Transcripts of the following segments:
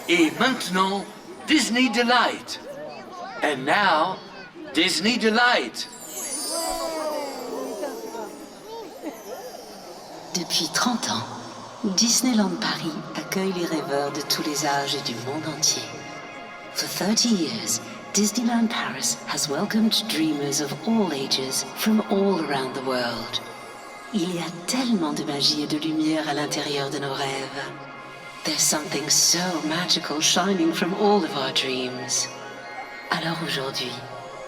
Et maintenant, Disney Delight. And now, Disney Delight. Depuis 30 ans, Disneyland Paris accueille les rêveurs de tous les âges et du monde entier. For 30 years, Disneyland Paris has welcomed dreamers of all ages from all around the world. Il y a tellement de magie et de lumière à l'intérieur de nos rêves. There's something so magical shining from all of our dreams. Alors aujourd'hui,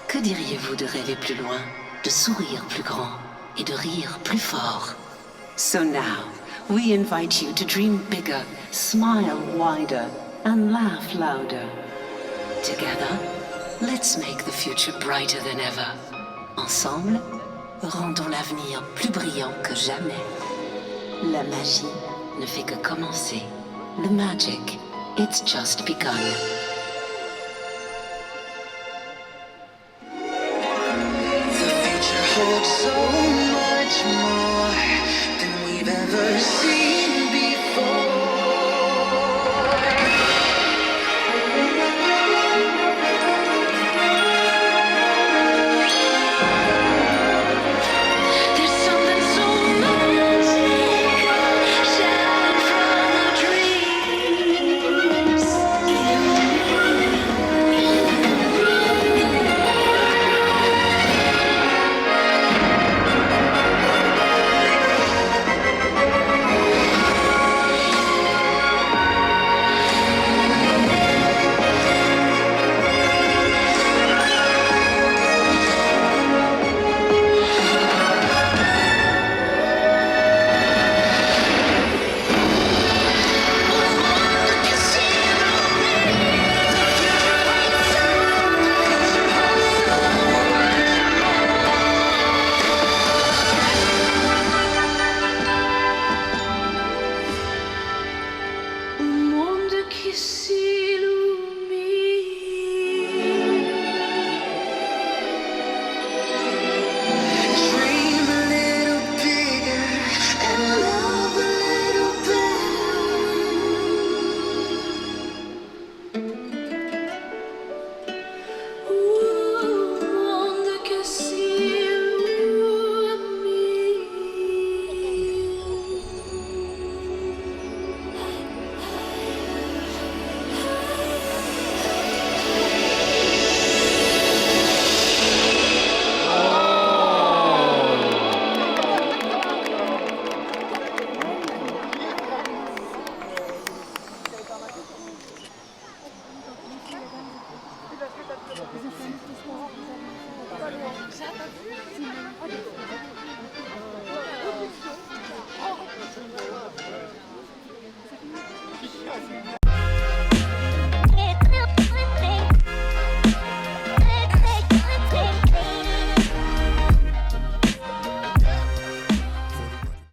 que diriez-vous de rêver plus loin, de sourire plus grand et de rire plus fort? So now, we invite you to dream bigger, smile wider, and laugh louder. Together, let's make the future brighter than ever. Ensemble, rendons l'avenir plus brillant que jamais. La magie ne fait que commencer. The magic, it's just begun. The future holds so much more than we've ever seen before. There's something so magical shining from our dreams.